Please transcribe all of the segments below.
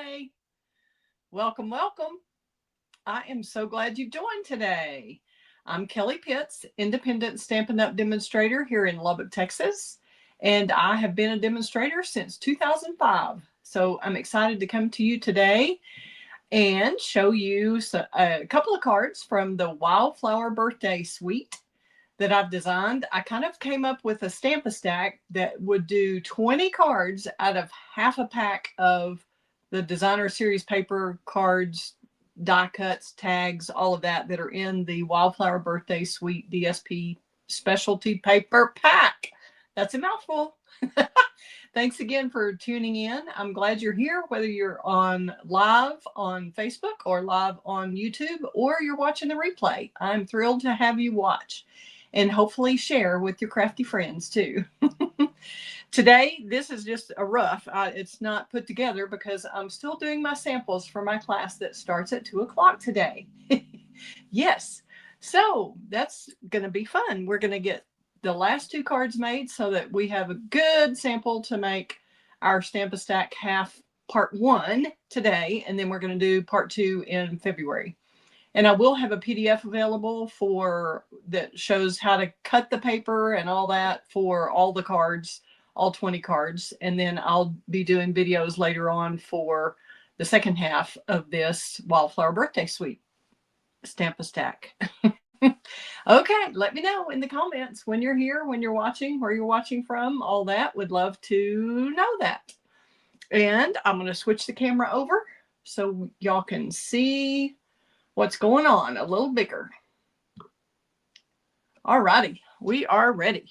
Hi. Welcome, welcome. I am so glad you've joined today. I'm Kelly Pitts, independent Stampin' Up! Demonstrator here in Lubbock, Texas, and I have been a demonstrator since 2005. So I'm excited to come to you today and show you a couple of cards from the Wildflower Birthday Suite that I've designed. I kind of came up with a Stamp-A-Stack that would do 20 cards out of half a pack of the designer series paper cards, die cuts, tags, all of that are in the Wildflower Birthday Suite DSP specialty paper pack. That's a mouthful. Thanks again for tuning in. I'm glad you're here, whether you're on live on Facebook or live on YouTube, or you're watching the replay. I'm thrilled to have you watch and hopefully share with your crafty friends too. Today, this is just a rough. It's not put together because I'm still doing my samples for my class that starts at 2 o'clock today. Yes, so that's going to be fun. We're going to get the last two cards made so that we have a good sample to make our Stamp-A-Stack half part 1 today, and then we're going to do part 2 in February. And I will have a PDF available that shows how to cut the paper and all that for all the cards, all 20 cards. And then I'll be doing videos later on for the second half of this Wildflower Birthday Suite Stamp-A-Stack. Okay, let me know in the comments when you're here, when you're watching, where you're watching from, all that. Would love to know that. And I'm going to switch the camera over so y'all can see what's going on a little bigger. All righty, we are ready.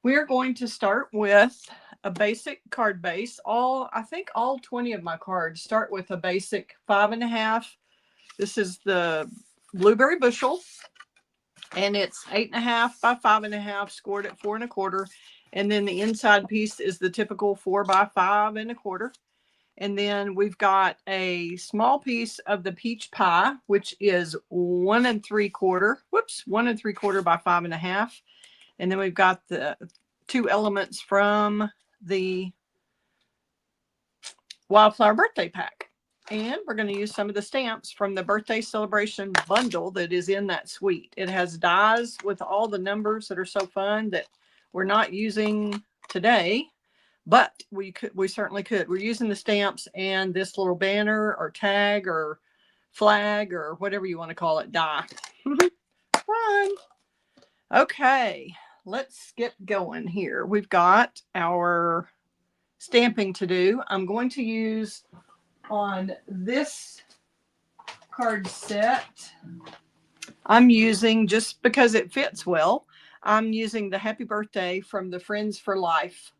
We're going to start with a basic card base. I think all 20 of my cards start with a basic 5.5. This is the Blueberry Bushel, and it's 8.5 by 5.5, scored at 4 1/4. And then the inside piece is the typical 4 by 5 1/4. And then we've got a small piece of the peach pie, which is 1 3/4. Whoops, 1 3/4 by 5.5. And then we've got the two elements from the Wildflower Birthday Pack. And we're going to use some of the stamps from the Birthday Celebration bundle that is in that suite. It has dies with all the numbers that are so fun that we're not using today. But we certainly could. We're using the stamps and this little banner or tag or flag or whatever you want to call it, die. Fun. Okay, let's get going here. We've got our stamping to do. I'm going to use on this card set, I'm using, just because it fits well, I'm using the Happy Birthday from the Friends for Life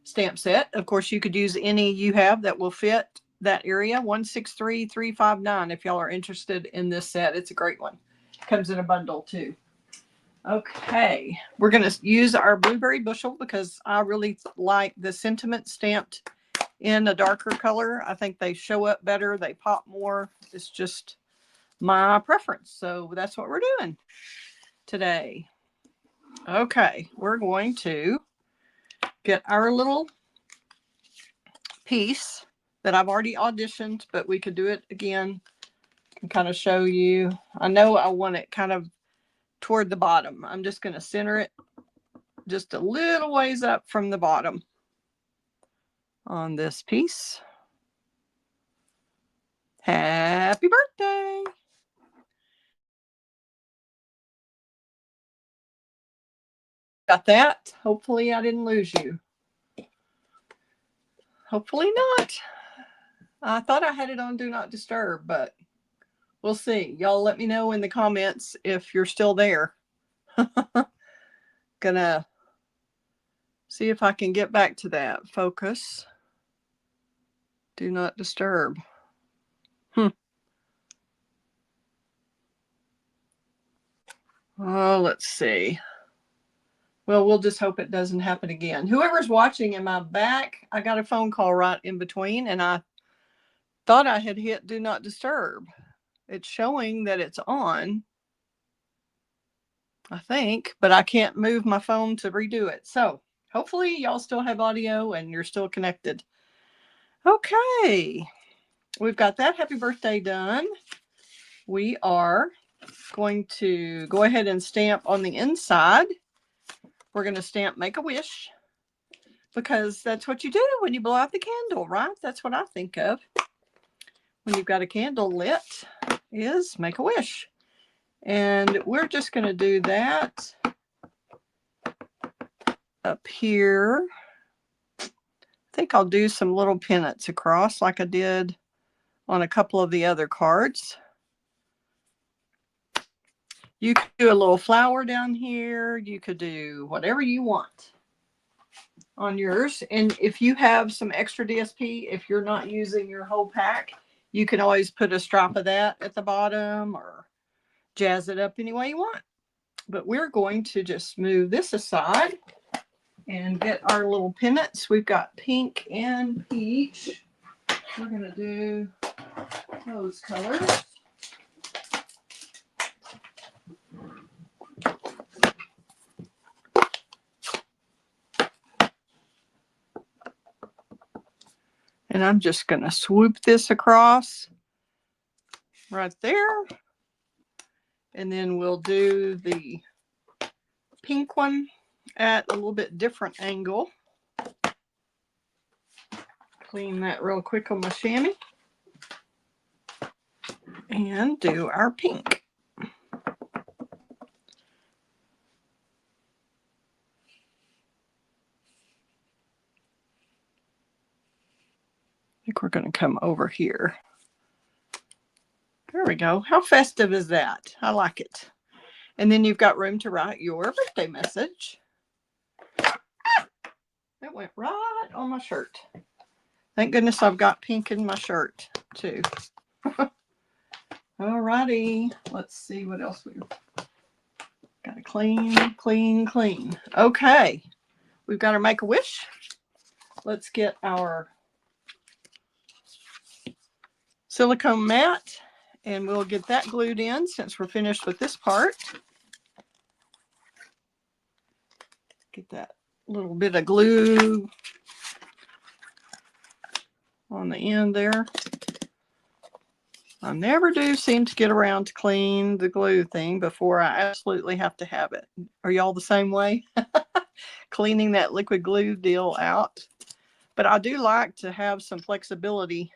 stamp set. Of course, you could use any you have that will fit that area. 163359 if y'all are interested in this set. It's a great one. Comes in a bundle too. Okay, we're going to use our Blueberry Bushel because I really like the sentiment stamped in a darker color. I think they show up better. They pop more. It's just my preference. So that's what we're doing today. Okay, we're going to get our little piece that I've already auditioned, but we could do it again and kind of show you. I know I want it kind of toward the bottom. I'm just going to center it just a little ways up from the bottom on this piece. Happy birthday! Got that? Hopefully I didn't lose you. Hopefully not. I thought I had it on Do Not Disturb, but we'll see. Y'all let me know in the comments if you're still there. Gonna see if I can get back to that. Focus. Do Not Disturb. Oh, let's see. Well, we'll just hope it doesn't happen again. Whoever's watching, am I back? I got a phone call right in between, and I thought I had hit Do Not Disturb. It's showing that it's on, I think, but I can't move my phone to redo it. So hopefully y'all still have audio and you're still connected. Okay. we've got that happy birthday done. We are going to go ahead and stamp on the inside. We're going to stamp Make a Wish, because that's what you do when you blow out the candle, right? That's what I think of when you've got a candle lit, is Make a Wish. And we're just going to do that up here. I think I'll do some little pennants across like I did on a couple of the other cards. You could do a little flower down here. You could do whatever you want on yours. And if you have some extra DSP, if you're not using your whole pack, you can always put a stripe of that at the bottom or jazz it up any way you want. But we're going to just move this aside and get our little pennants. We've got pink and peach. We're going to do those colors. And I'm just going to swoop this across right there. And then we'll do the pink one at a little bit different angle. Clean that real quick on my chamois. And do our pink. I think we're going to come over here. There we go. How festive is that? I like it. And then you've got room to write your birthday message. That went right on my shirt. Thank goodness I've got pink in my shirt too. Alrighty. Let's see what else we've got to clean, clean, clean. Okay. We've got our Make a Wish. Let's get our silicone mat, and we'll get that glued in since we're finished with this part. Get that little bit of glue on the end there. I never do seem to get around to clean the glue thing before I absolutely have to have it. Are y'all the same way? Cleaning that liquid glue deal out. But I do like to have some flexibility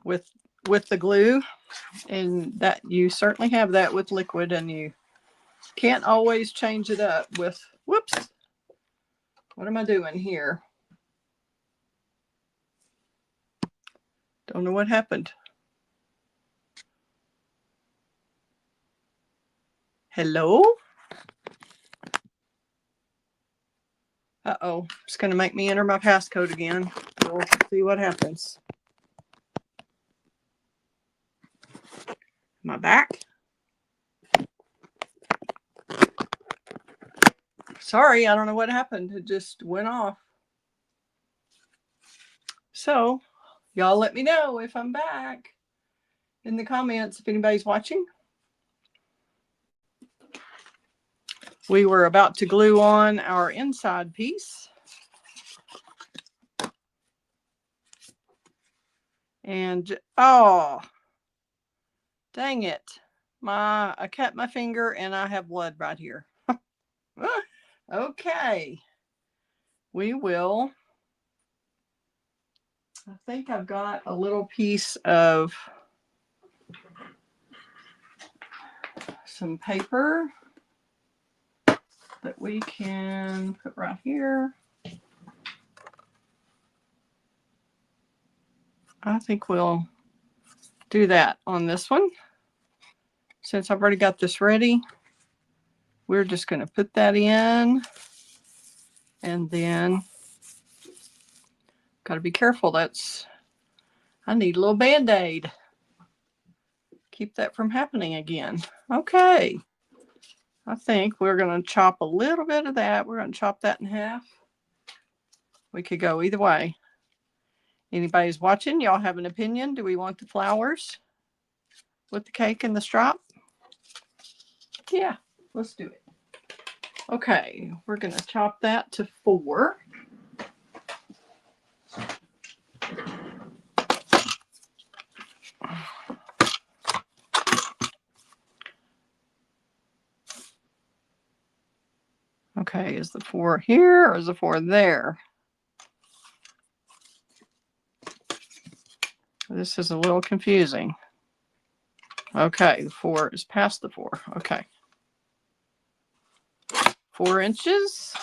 with the glue, and that you certainly have that with liquid, and you can't always change it up with, whoops, what am I doing here? Don't know what happened. Hello? Uh-oh, it's going to make me enter my passcode again. We'll see what happens. Am I back? Sorry, I don't know what happened. It just went off. So, y'all let me know if I'm back in the comments if anybody's watching. We were about to glue on our inside piece. And, oh, dang it. I cut my finger and I have blood right here. Okay. We will. I think I've got a little piece of some paper that we can put right here. I think we'll do that on this one. Since I've already got this ready, we're just going to put that in, and then got to be careful. I need a little Band-Aid. Keep that from happening again. Okay. I think we're going to chop a little bit of that. We're going to chop that in half. We could go either way. Anybody's watching? Y'all have an opinion? Do we want the flowers with the cake and the stripe? Yeah, let's do it. Okay, we're going to chop that to 4. Okay, is the 4 here or is the 4 there? This is a little confusing. Okay, the 4 is past the 4. Okay. 4 inches.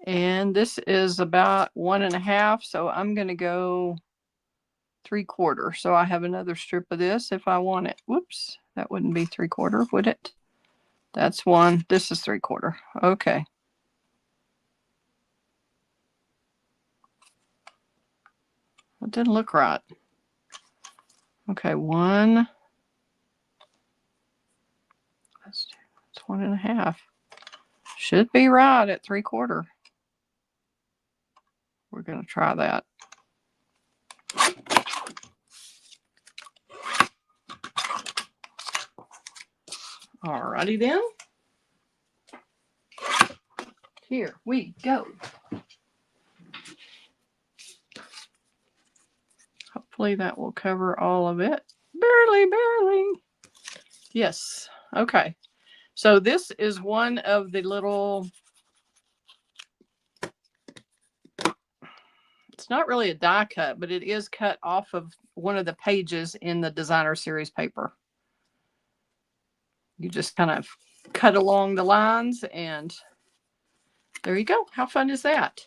And this is about 1.5. So I'm going to go 3/4. So I have another strip of this if I want it. Whoops, that wouldn't be 3/4, would it? That's 1. This is 3/4. Okay. It didn't look right. Okay, 1. That's 1.5. Should be right at 3/4. We're going to try that. Alrighty then. Here we go. Hopefully that will cover all of it. Barely, barely. Yes. Okay. So this is one of the little, it's not really a die cut, but it is cut off of one of the pages in the designer series paper. You just kind of cut along the lines and there you go. How fun is that?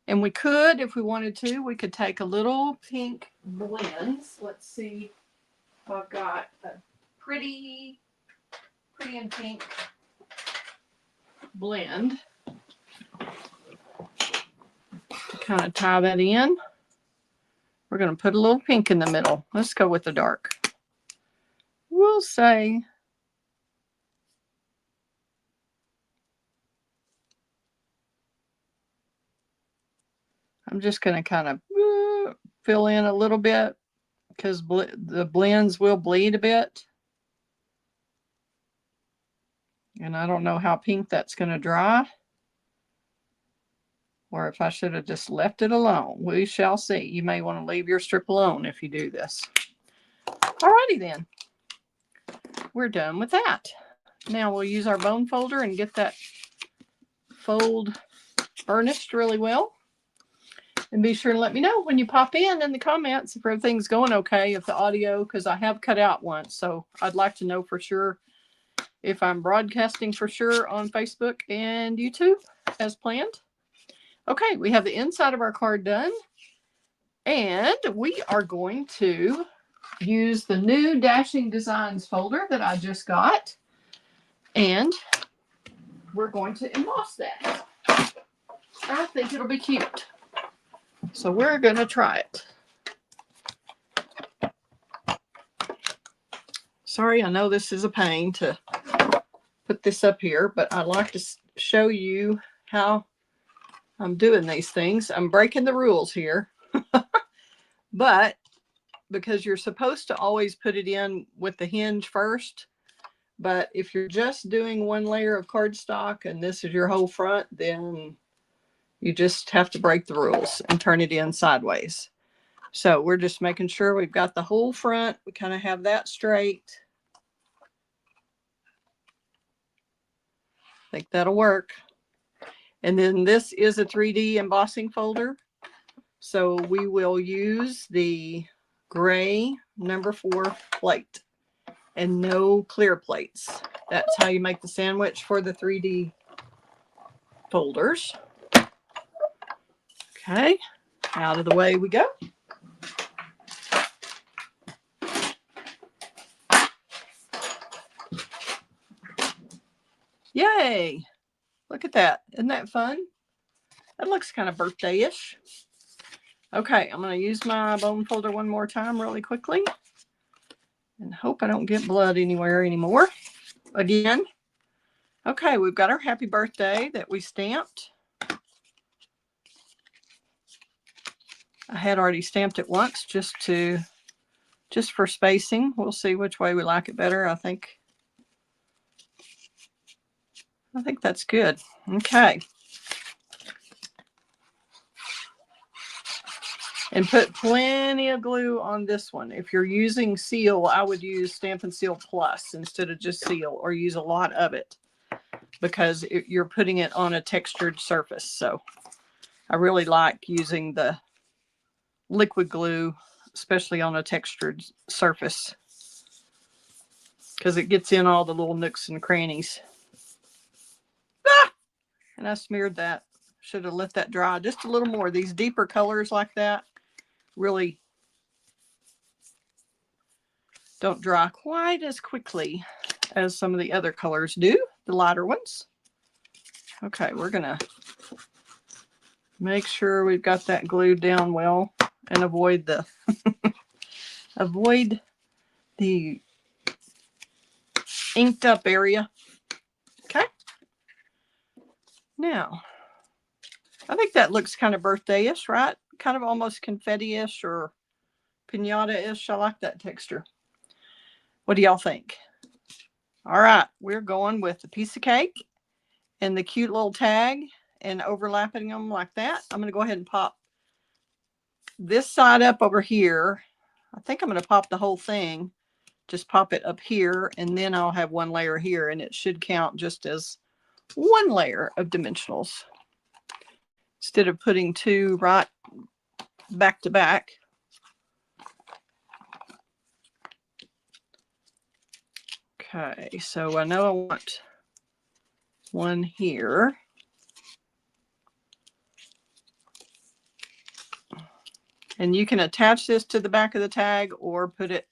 And we could, if we wanted to, we could take a little pink blends. Let's see if I've got a pretty and pink blend. Kind of tie that in. We're going to put a little pink in the middle. Let's go with the dark. We'll say I'm just going to kind of fill in a little bit because the blends will bleed a bit. And I don't know how pink that's going to dry. Or if I should have just left it alone. We shall see. You may want to leave your strip alone if you do this. Alrighty then. We're done with that. Now we'll use our bone folder and get that fold burnished really well. And be sure to let me know when you pop in the comments if everything's going okay, if the audio, because I have cut out once. So I'd like to know for sure if I'm broadcasting for sure on Facebook and YouTube as planned. Okay, we have the inside of our card done. And we are going to use the new Dashing Designs folder that I just got. And we're going to emboss that. I think it'll be cute. So we're going to try it. Sorry, I know this is a pain to put this up here, but I'd like to show you how I'm doing these things. I'm breaking the rules here. But because you're supposed to always put it in with the hinge first, but if you're just doing one layer of cardstock and this is your whole front, then you just have to break the rules and turn it in sideways. So we're just making sure we've got the whole front. We kind of have that straight. I think that'll work. And then this is a 3D embossing folder. So we will use the gray number 4 plate and no clear plates. That's how you make the sandwich for the 3D folders. Okay, out of the way we go. Yay! Look at that. Isn't that fun? That looks kind of birthday-ish. Okay, I'm going to use my bone folder one more time really quickly. And hope I don't get blood anywhere anymore. Again. Okay, we've got our happy birthday that we stamped. I had already stamped it once just for spacing. We'll see which way we like it better. I think that's good. Okay. And put plenty of glue on this one. If you're using seal, I would use Stampin' Seal Plus instead of just seal, or use a lot of it. because you're putting it on a textured surface. So I really like using the liquid glue, especially on a textured surface, because it gets in all the little nooks and crannies. Ah! And I smeared that. Should have let that dry just a little more. These deeper colors like that really don't dry quite as quickly as some of the other colors do, the lighter ones. Okay, we're gonna make sure we've got that glued down well and avoid the avoid the inked up area. Okay. Now, I think that looks kind of birthday-ish, right? Kind of almost confetti-ish or pinata-ish. I like that texture. What do y'all think? All right, we're going with a piece of cake and the cute little tag and overlapping them like that. I'm going to go ahead and pop this side up over here. I think I'm going to pop the whole thing. Just pop it up here, and then I'll have one layer here, and it should count just as one layer of dimensionals instead of putting two right back to back. Okay, so I know I want one here. And you can attach this to the back of the tag or put it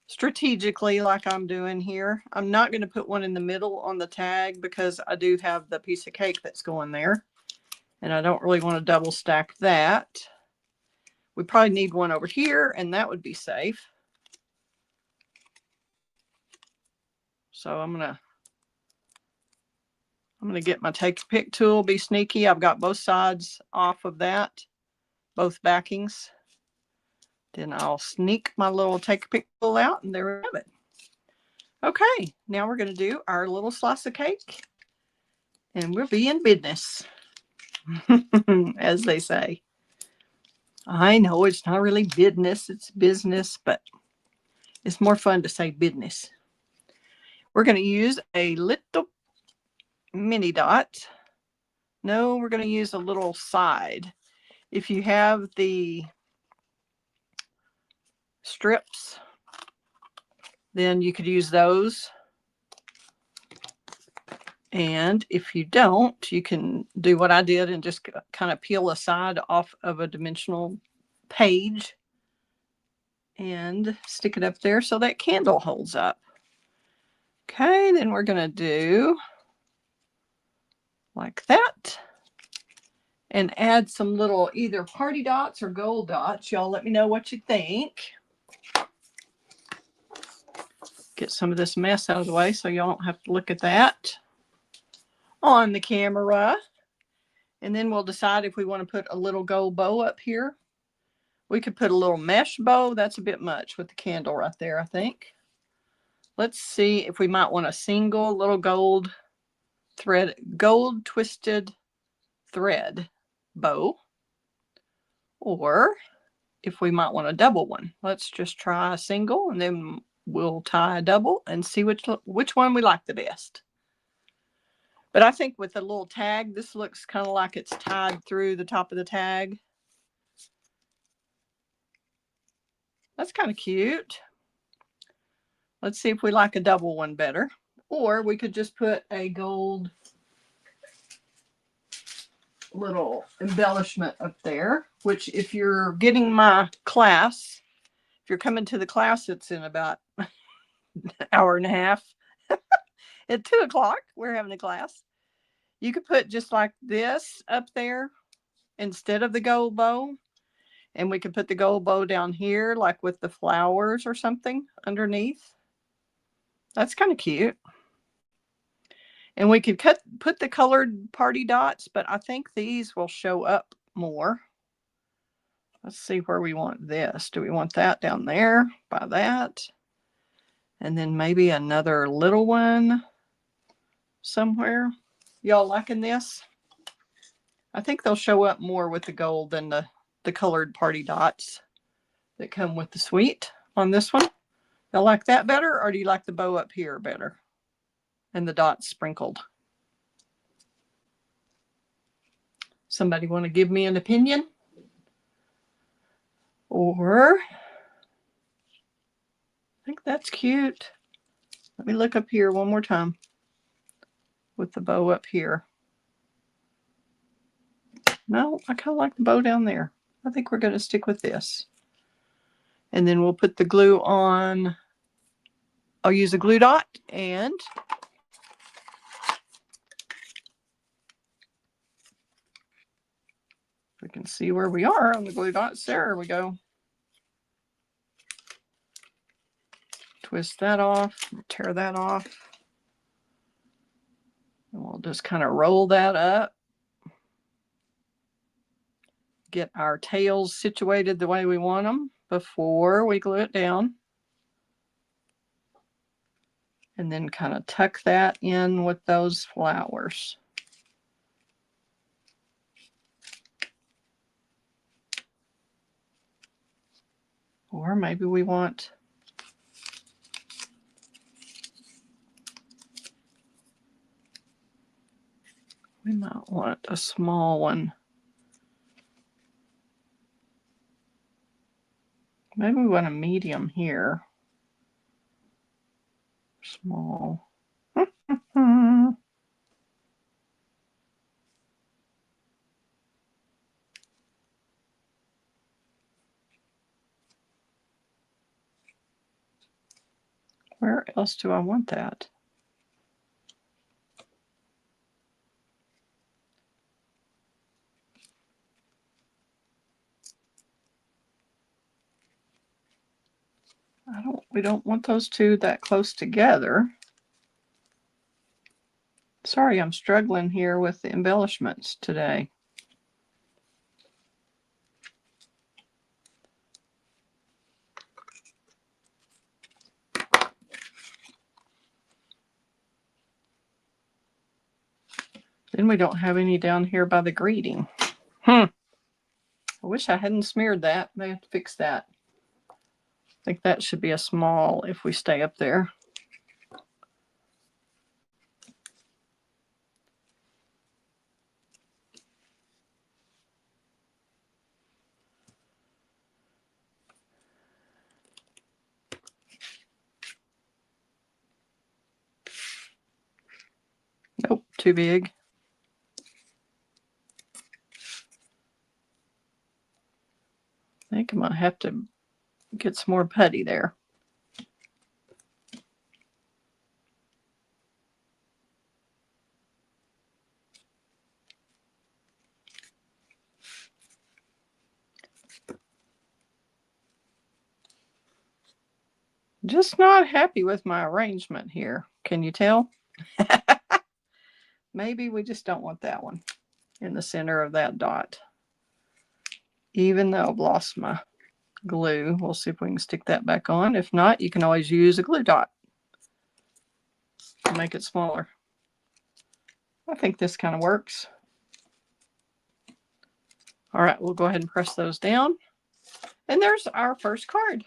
strategically like I'm doing here. I'm not going to put one in the middle on the tag because I do have the piece of cake that's going there. And I don't really want to double stack that. We probably need one over here, and that would be safe. So I'm gonna get my take a pick tool, be sneaky. I've got both sides off of that, both backings. Then I'll sneak my little take a pick tool out, and there we have it. Okay, now we're gonna do our little slice of cake, and we'll be in business, as they say. I know it's not really business, it's business, but it's more fun to say business. We're going to use a little mini dot. No, we're going to use a little side. If you have the strips, then you could use those. And if you don't, you can do what I did and just kind of peel a side off of a dimensional page and stick it up there so that candle holds up. Okay, then we're going to do like that and add some little either party dots or gold dots. Y'all let me know what you think. Get some of this mess out of the way so y'all don't have to look at that on the camera. And then we'll decide if we want to put a little gold bow up here. We could put a little mesh bow. That's a bit much with the candle right there, I think. Let's see if we might want a single little gold thread, gold twisted thread bow, or if we might want a double one. Let's just try a single, and then we'll tie a double and see which one we like the best. But I think with the little tag, this looks kind of like it's tied through the top of the tag. That's kind of cute. Let's see if we like a double one better. Or we could just put a gold little embellishment up there, which if you're getting my class, if you're coming to the class, it's in about an hour and a half. At 2 o'clock, we're having a class. You could put just like this up there instead of the gold bow. And we could put the gold bow down here, like with the flowers or something underneath. That's kind of cute. And we could put the colored party dots, but I think these will show up more. Let's see where we want this. Do we want that down there by that? And then maybe another little one somewhere. Y'all liking this? I think they'll show up more with the gold than the colored party dots that come with the suite on this one. Y'all like that better, or do you like the bow up here better and the dots sprinkled? Somebody want to give me an opinion? Or, I think that's cute. Let me look up here one more time with the bow up here. No, I kind of like the bow down there. I think we're going to stick with this. And then we'll put the glue on. I'll use a glue dot and we can see where we are on the glue dots. There we go. Twist that off, tear that off. And we'll just kind of roll that up. Get our tails situated the way we want them before we glue it down. And then kind of tuck that in with those flowers. Or maybe we might want a small one. Maybe we want a medium here. Small. Where else do I want that? We don't want those two that close together. Sorry, I'm struggling here with the embellishments today. Then we don't have any down here by the greeting. I wish I hadn't smeared that. They have to fix that. I think that should be a small if we stay up there. Nope, too big. I think I'm going to have to get some more putty there. Just not happy with my arrangement here. Can you tell? Maybe we just don't want that one in the center of that dot. Even though I've lost my glue, we'll see if we can stick that back on. If not, you can always use a glue dot to make it smaller. I think this kind of works. All right, we'll go ahead and press those down. And there's our first card.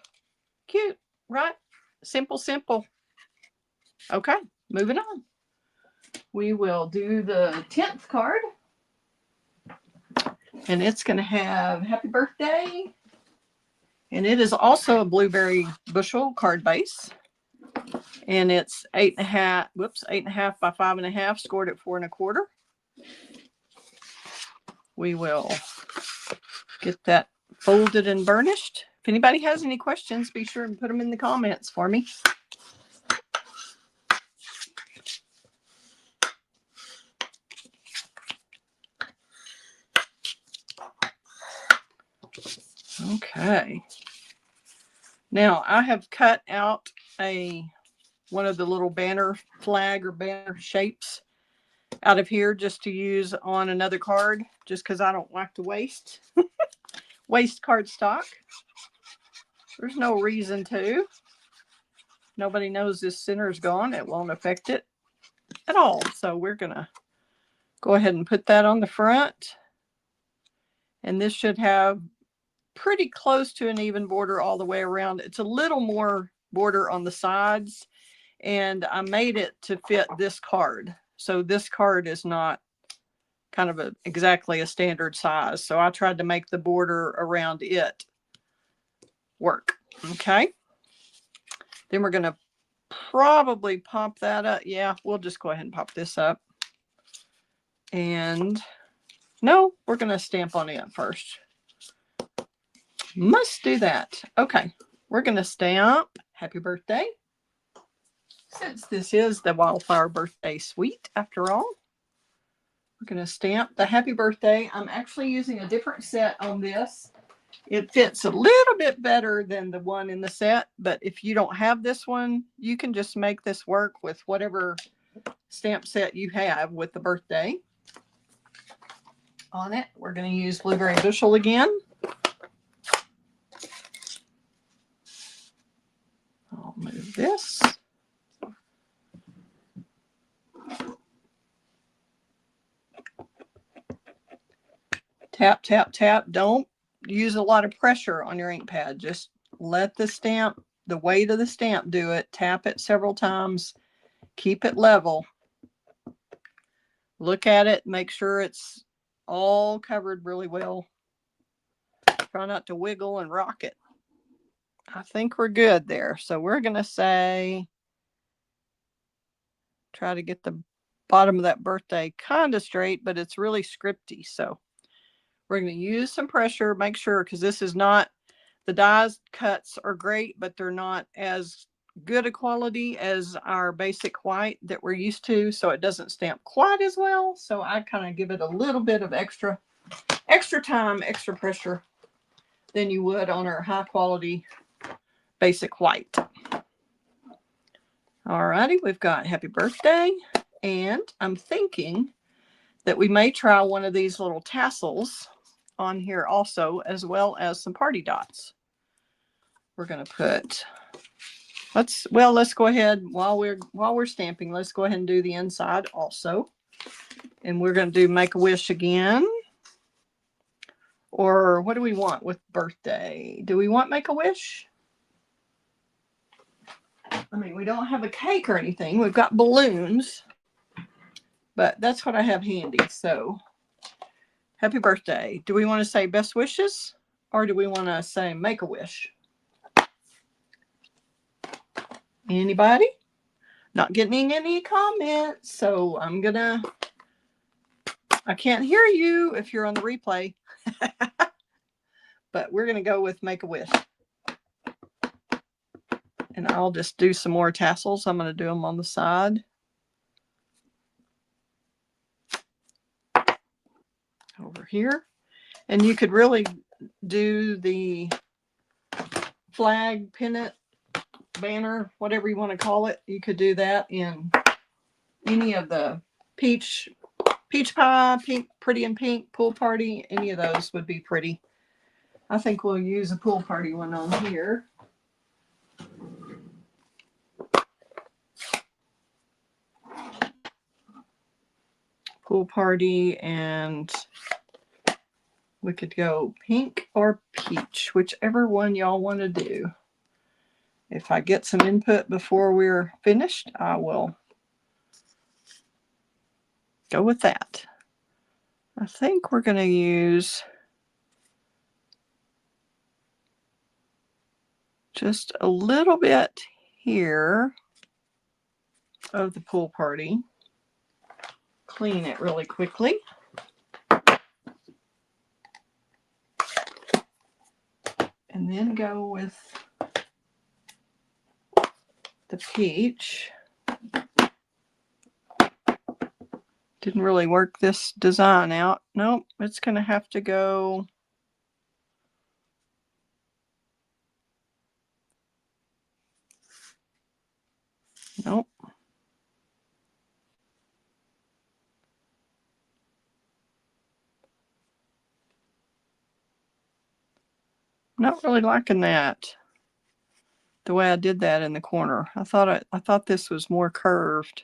Cute, right? Simple, simple. Okay, moving on. We will do the 10th card. And it's going to have happy birthday. And it is also a blueberry bushel card base. And it's 8.5 by 5.5, scored at 4 1/4. We will get that folded and burnished. If anybody has any questions, be sure and put them in the comments for me. Okay. Now I have cut out one of the little banner flag or banner shapes out of here just to use on another card, just because I don't like to waste cardstock. There's no reason to. Nobody knows this center is gone. It won't affect it at all. So we're going to go ahead and put that on the front. And this should have pretty close to an even border all the way around. It's a little more border on the sides. And I made it to fit this card. So this card is not kind of exactly a standard size. So I tried to make the border around it work. Okay. Then we're going to probably pop that up. Yeah, we'll just go ahead and pop this up. And no, we're going to stamp on it first. Must do that. Okay. We're going to stamp happy birthday. Since this is the Wildflower birthday suite, after all, we're going to stamp the happy birthday. I'm actually using a different set on this. It fits a little bit better than the one in the set, but if you don't have this one, you can just make this work with whatever stamp set you have with the birthday on it. We're going to use Blueberry Bushel again. I'll move this. Tap, tap, tap. Don't use a lot of pressure on your ink pad. Just let the stamp, the weight of the stamp do it. Tap it several times. Keep it level. Look at it. Make sure it's all covered really well. Try not to wiggle and rock it. I think we're good there. So we're going to say, try to get the bottom of that birthday kind of straight, but it's really scripty. So we're going to use some pressure, make sure, because this is not, the dies cuts are great, but they're not as good a quality as our basic white that we're used to. So it doesn't stamp quite as well. So I kind of give it a little bit of extra time, extra pressure than you would on our high quality basic white. All righty, we've got happy birthday. And I'm thinking that we may try one of these little tassels on here also, as well as some party dots. We're going to put, let's go ahead while we're stamping, let's go ahead and do the inside also. And we're going to do Make-A-Wish again. Or what do we want with birthday? Do we want Make-A-Wish? I mean, we don't have a cake or anything. We've got balloons, but that's what I have handy. So happy birthday. Do we want to say best wishes, or do we want to say Make-A-Wish? Anybody? Not getting any comments, so I can't hear you if you're on the replay. But we're going to go with Make-A-Wish. And I'll just do some more tassels. I'm going to do them on the side. Over here. And you could really do the flag, pennant, banner, whatever you want to call it. You could do that in any of the peach pie, pink, pretty and pink, pool party. Any of those would be pretty. I think we'll use a pool party one on here. Pool party, and we could go pink or peach, whichever one y'all want to do. If I get some input before we're finished, I will go with that. I think we're going to use just a little bit here of the pool party. Clean it really quickly. And then go with the peach. Didn't really work this design out. Nope, it's going to have to go. Nope. Not really liking that. The way I did that in the corner. I thought this was more curved.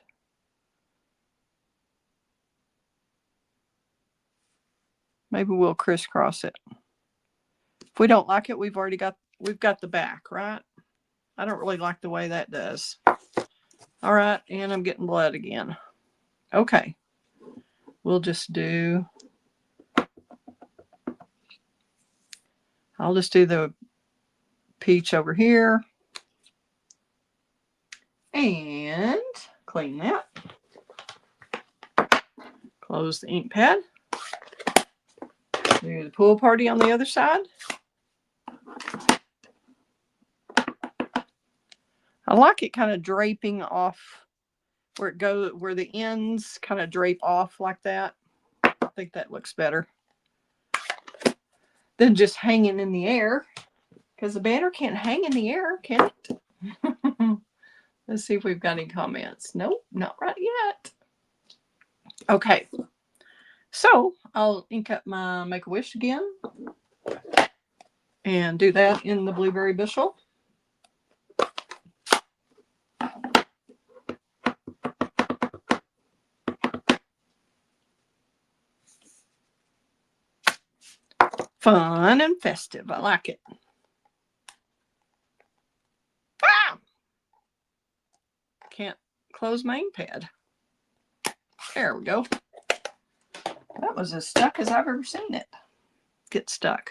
Maybe we'll crisscross it. If we don't like it, we've got the back, right? I don't really like the way that does. All right, and I'm getting blood again. Okay. we'll just do, I'll just do the peach over here and clean that. Close the ink pad. Do the pool party on the other side. I like it kind of draping off where it goes, where the ends kind of drape off like that. I think that looks better than just hanging in the air, because the banner can't hang in the air, can it? Let's see if we've got any comments. Nope, not right yet. Okay, so I'll ink up my Make-A-Wish again and do that in the blueberry bushel. Fun and festive. I like it. Ah! Can't close my ink pad. There we go. That was as stuck as I've ever seen it get stuck.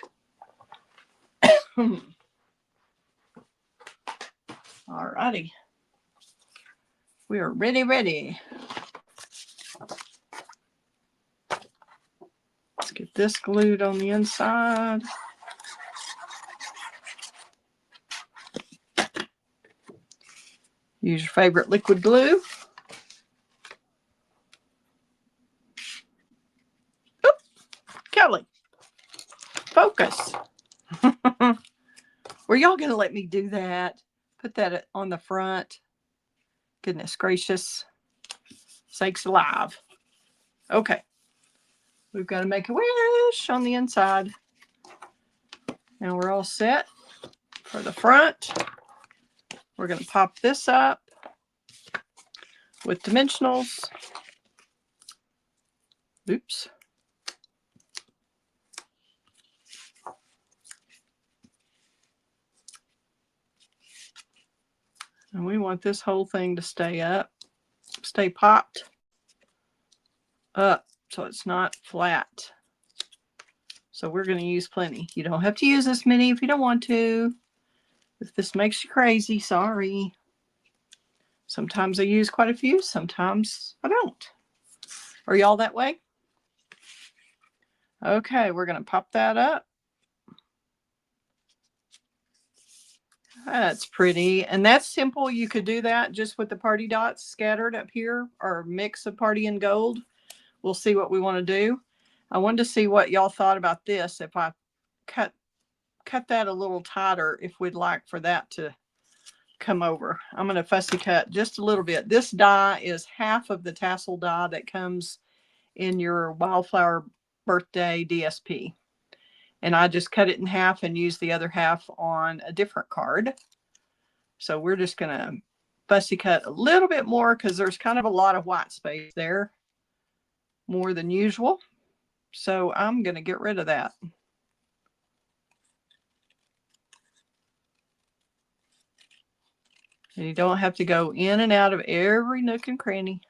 Alrighty. We are ready. Let's get this glued on the inside. Use your favorite liquid glue. Oop, Kelly, focus. Were y'all going to let me do that? Put that on the front. Goodness gracious. Sakes alive. Okay. We've got to make a wish on the inside. Now we're all set for the front. We're going to pop this up with dimensionals. Oops. And we want this whole thing to stay up, stay popped up so it's not flat. So we're going to use plenty. You don't have to use this many if you don't want to. If this makes you crazy, sorry. Sometimes I use quite a few, sometimes I don't. Are y'all that way? Okay, we're going to pop that up. That's pretty. And that's simple. You could do that just with the party dots scattered up here, or a mix of party and gold. We'll see what we want to do. I wanted to see what y'all thought about this. If I cut that a little tighter, if we'd like for that to come over. I'm going to fussy cut just a little bit. This die is half of the tassel die that comes in your Wildflower birthday DSP. And I just cut it in half and use the other half on a different card. So we're just going to fussy cut a little bit more because there's kind of a lot of white space there, more than usual. So I'm going to get rid of that. And you don't have to go in and out of every nook and cranny.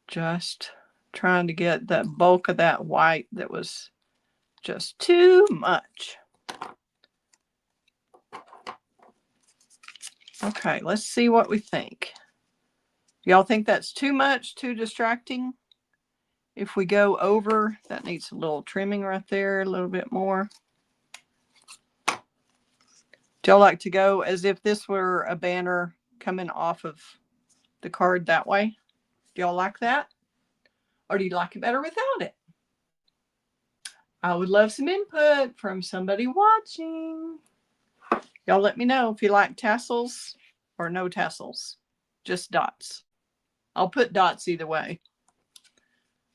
Just trying to get that bulk of that white that was just too much. Okay, let's see what we think. Y'all think that's too much, too distracting? If we go over, that needs a little trimming right there, a little bit more. Do y'all like to go as if this were a banner coming off of the card that way? Do y'all like that? Or do you like it better without it? I would love some input from somebody watching. Y'all let me know if you like tassels or no tassels. Just dots. I'll put dots either way.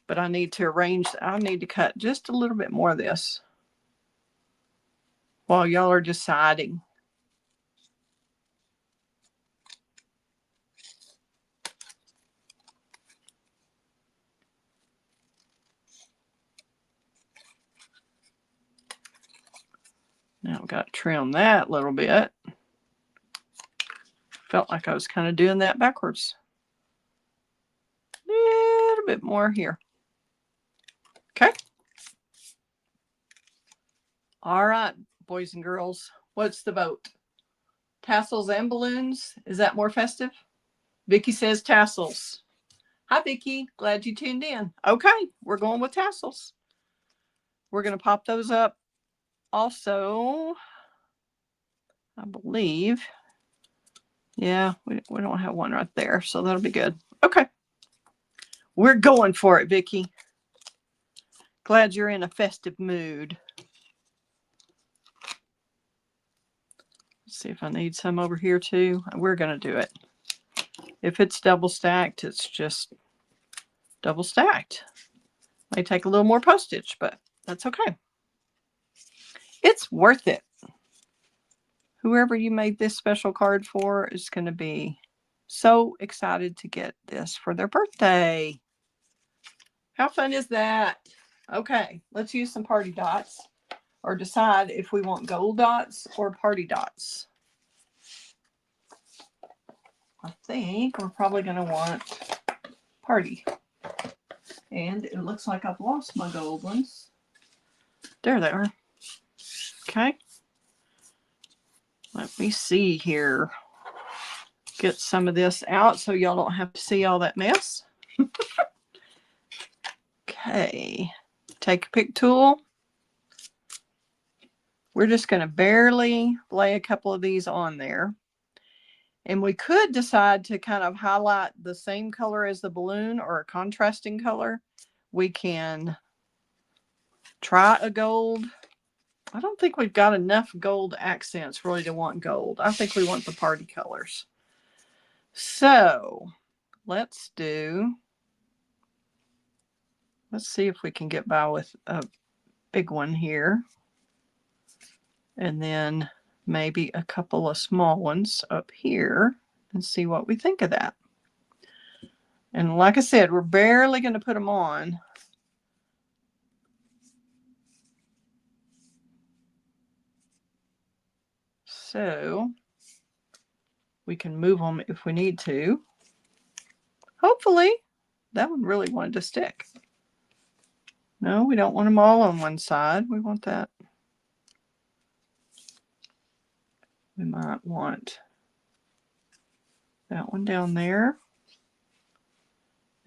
But I need to arrange, I need to cut just a little bit more of this while y'all are deciding. Now I've got to trim that a little bit. Felt like I was kind of doing that backwards. little bit more here. Okay. All right, boys and girls, what's the vote? Tassels and balloons? Is that more festive? Vicki says tassels. Hi, Vicki. Glad you tuned in. Okay, we're going with tassels. We're going to pop those up. Also, I believe, yeah, we don't have one right there, so that'll be good. Okay. We're going for it, Vicki. Glad you're in a festive mood. Let's see if I need some over here too. We're going to do it. If it's double stacked, it's just double stacked. May take a little more postage, but that's okay. It's worth it. Whoever you made this special card for is going to be so excited to get this for their birthday. How fun is that? Okay, let's use some party dots or decide if we want gold dots or party dots. I think we're probably going to want party. And it looks like I've lost my gold ones. There they are. Okay. Let me see here. Get some of this out so y'all don't have to see all that mess. Okay. Take a pick tool. We're just going to barely lay a couple of these on there. And we could decide to kind of highlight the same color as the balloon or a contrasting color. We can try a gold. I don't think we've got enough gold accents really to want gold. I think we want the party colors. So let's see if we can get by with a big one here. And then maybe a couple of small ones up here and see what we think of that. And like I said, we're barely going to put them on. So we can move them if we need to. Hopefully that one really wanted to stick. No, we don't want them all on one side. We want that. We might want that one down there.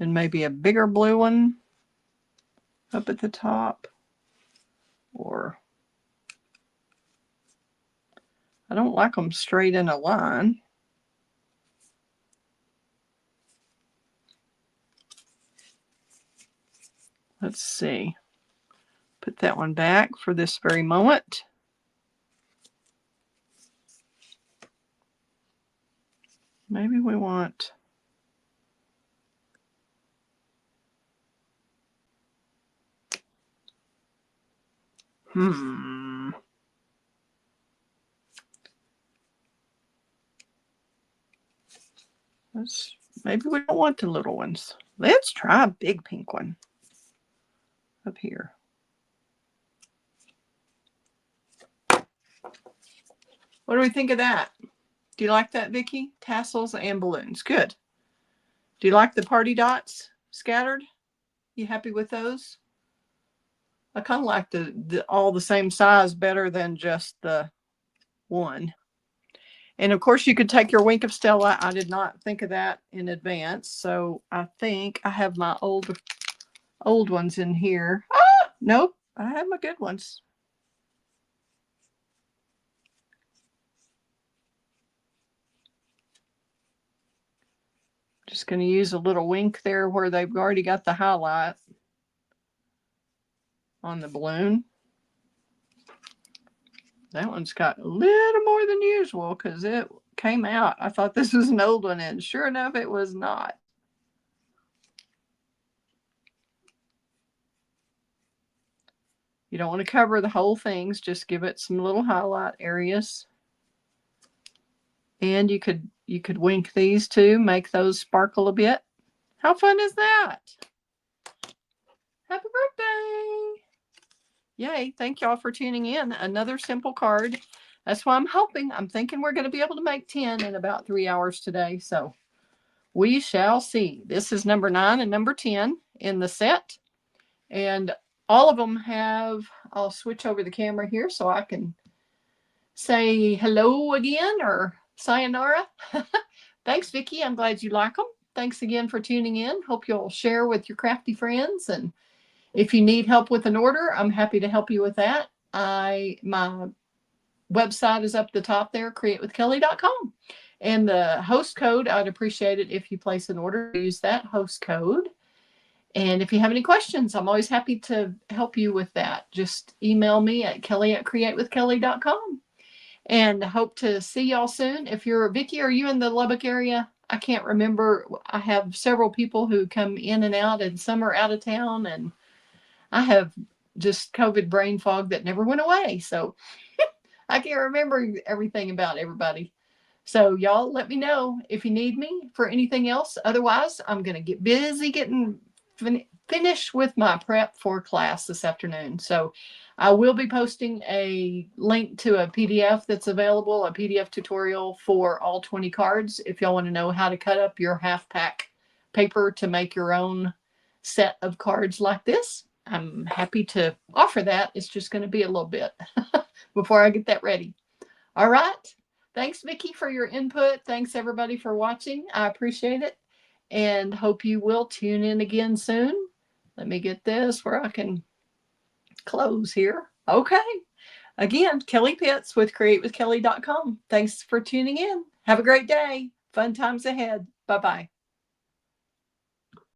And maybe a bigger blue one up at the top. Or I don't like them straight in a line. Let's see. Put that one back for this very moment. Maybe we want maybe we don't want the little ones. Let's try a big pink one up here. What do we think of that? Do you like that, Vicki? Tassels and balloons. Good. Do you like the party dots scattered? You happy with those? I kind of like the all the same size better than just the one. And of course you could take your Wink of Stella. I did not think of that in advance. So I think I have my old ones in here. Ah, nope. I have my good ones. Just going to use a little wink there where they've already got the highlight on the balloon. That one's got a little more than usual because it came out. I thought this was an old one, and sure enough, it was not. You don't want to cover the whole things. Just give it some little highlight areas. And you could wink these too, make those sparkle a bit. How fun is that? Happy birthday! Yay, thank y'all for tuning in. Another simple card. That's why I'm thinking we're going to be able to make 10 in about 3 hours today. So we shall see. This is number 9 and number 10 in the set. And all of them have, I'll switch over the camera here so I can say hello again or sayonara. Thanks, Vicki. I'm glad you like them. Thanks again for tuning in. Hope you'll share with your crafty friends. And if you need help with an order, I'm happy to help you with that. My website is up the top there, createwithkelly.com. And the host code, I'd appreciate it if you place an order. Use that host code. And if you have any questions, I'm always happy to help you with that. Just email me at kelly@createwithkelly.com. And I hope to see y'all soon. If you're, Vicki, are you in the Lubbock area? I can't remember. I have several people who come in and out, and some are out of town, and I have just COVID brain fog that never went away. So I can't remember everything about everybody. So y'all let me know if you need me for anything else. Otherwise, I'm going to get busy getting finished with my prep for class this afternoon. So I will be posting a link to a PDF that's available, a PDF tutorial for all 20 cards. If y'all want to know how to cut up your half pack paper to make your own set of cards like this, I'm happy to offer that. It's just going to be a little bit before I get that ready. All right. Thanks, Vicki, for your input. Thanks, everybody, for watching. I appreciate it and hope you will tune in again soon. Let me get this where I can close here. Okay. Again, Kelly Pitts with createwithkelly.com. Thanks for tuning in. Have a great day. Fun times ahead. Bye-bye.